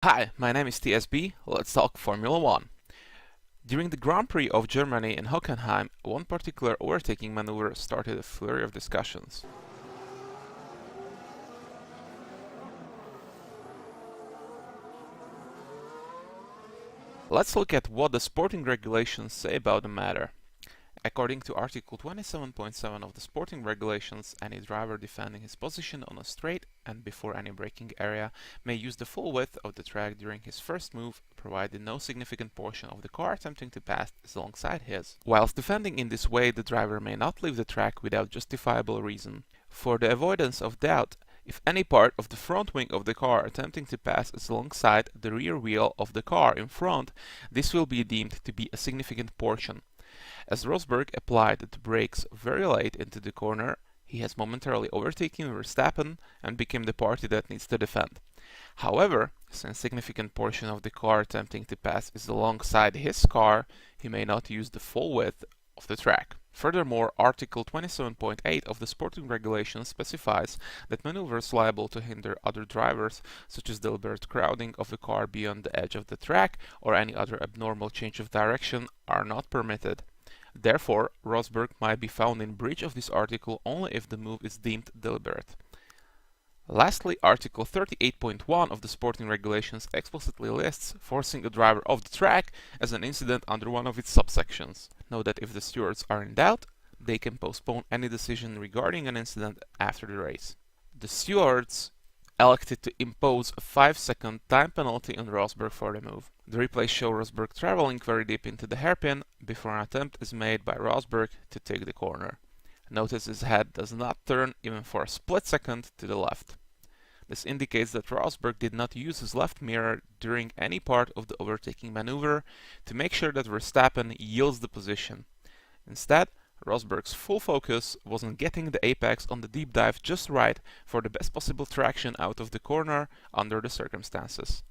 Hi, my name is TSB. Let's talk Formula 1. During the Grand Prix of Germany in Hockenheim, one particular overtaking maneuver started a flurry of discussions. Let's look at what the sporting regulations say about the matter. According to Article 27.7 of the sporting regulations, any driver defending his position on a straight and before any braking area may use the full width of the track during his first move, provided no significant portion of the car attempting to pass is alongside his. Whilst defending in this way, the driver may not leave the track without justifiable reason. For the avoidance of doubt, if any part of the front wing of the car attempting to pass is alongside the rear wheel of the car in front, this will be deemed to be a significant portion. As Rosberg applied the brakes very late into the corner, he has momentarily overtaken Verstappen and became the party that needs to defend. However, since a significant portion of the car attempting to pass is alongside his car, he may not use the full width of the track. Furthermore, Article 27.8 of the sporting regulations specifies that maneuvers liable to hinder other drivers, such as deliberate crowding of the car beyond the edge of the track or any other abnormal change of direction, are not permitted. Therefore, Rosberg might be found in breach of this article only if the move is deemed deliberate. Lastly, Article 38.1 of the sporting regulations explicitly lists forcing a driver off the track as an incident under one of its subsections. Note that if the stewards are in doubt, they can postpone any decision regarding an incident after the race. The stewards elected to impose a 5-second time penalty on Rosberg for the move. The replays show Rosberg traveling very deep into the hairpin before an attempt is made by Rosberg to take the corner. Notice his head does not turn even for a split second to the left. This indicates that Rosberg did not use his left mirror during any part of the overtaking maneuver to make sure that Verstappen yields the position. Instead, Rosberg's full focus was on getting the apex on the deep dive just right for the best possible traction out of the corner under the circumstances.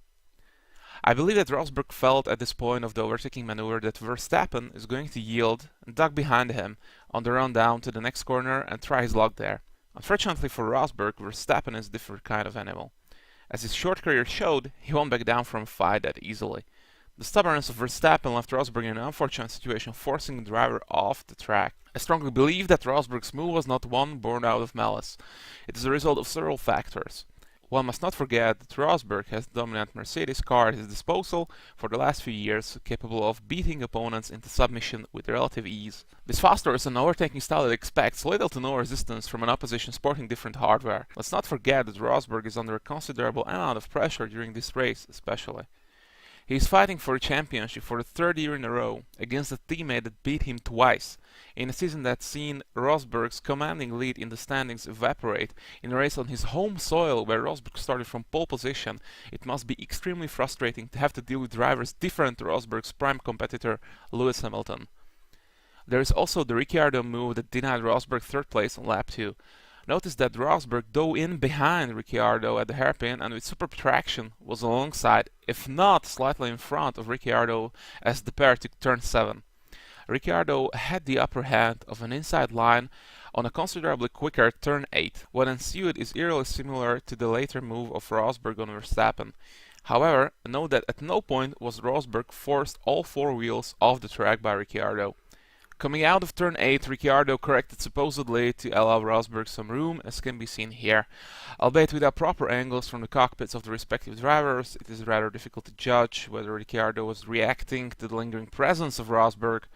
I believe that Rosberg felt at this point of the overtaking maneuver that Verstappen is going to yield and duck behind him on the run down to the next corner and try his luck there. Unfortunately for Rosberg, Verstappen is a different kind of animal. As his short career showed, he won't back down from a fight that easily. The stubbornness of Verstappen left Rosberg in an unfortunate situation, forcing the driver off the track. I strongly believe that Rosberg's move was not one born out of malice. It is a result of several factors. One must not forget that Rosberg has the dominant Mercedes car at his disposal for the last few years, capable of beating opponents into submission with relative ease. This fosters an overtaking style that expects little to no resistance from an opposition sporting different hardware. Let's not forget that Rosberg is under a considerable amount of pressure during this race, especially. He is fighting for a championship for the third year in a row, against a teammate that beat him twice, in a season that's seen Rosberg's commanding lead in the standings evaporate. In a race on his home soil where Rosberg started from pole position, it must be extremely frustrating to have to deal with drivers different to Rosberg's prime competitor, Lewis Hamilton. There is also the Ricciardo move that denied Rosberg third place on lap 2. Notice that Rosberg dove in behind Ricciardo at the hairpin and with superb traction was alongside, if not slightly in front of Ricciardo as the pair took turn 7. Ricciardo had the upper hand of an inside line on a considerably quicker turn 8. What ensued is eerily similar to the later move of Rosberg on Verstappen. However, note that at no point was Rosberg forced all four wheels off the track by Ricciardo. Coming out of turn 8, Ricciardo corrected supposedly to allow Rosberg some room, as can be seen here. Albeit without proper angles from the cockpits of the respective drivers, it is rather difficult to judge whether Ricciardo was reacting to the lingering presence of Rosberg,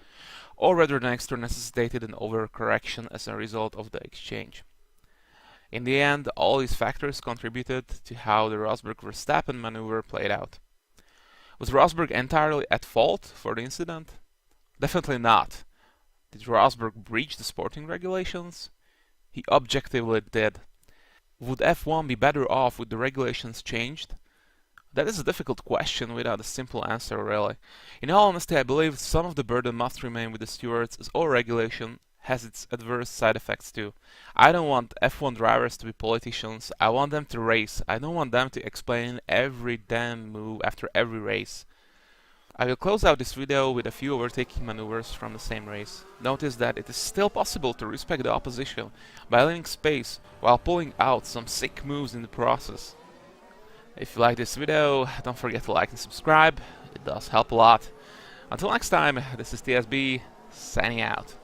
or whether the next turn necessitated an overcorrection as a result of the exchange. In the end, all these factors contributed to how the Rosberg-Verstappen maneuver played out. Was Rosberg entirely at fault for the incident? Definitely not. Did Rosberg breach the sporting regulations? He objectively did. Would F1 be better off with the regulations changed? That is a difficult question without a simple answer, really. In all honesty, I believe some of the burden must remain with the stewards, as all regulation has its adverse side effects too. I don't want F1 drivers to be politicians. I want them to race. I don't want them to explain every damn move after every race. I will close out this video with a few overtaking maneuvers from the same race. Notice that it is still possible to respect the opposition by leaving space while pulling out some sick moves in the process. If you like this video, don't forget to like and subscribe. It does help a lot. Until next time, this is TSB, signing out.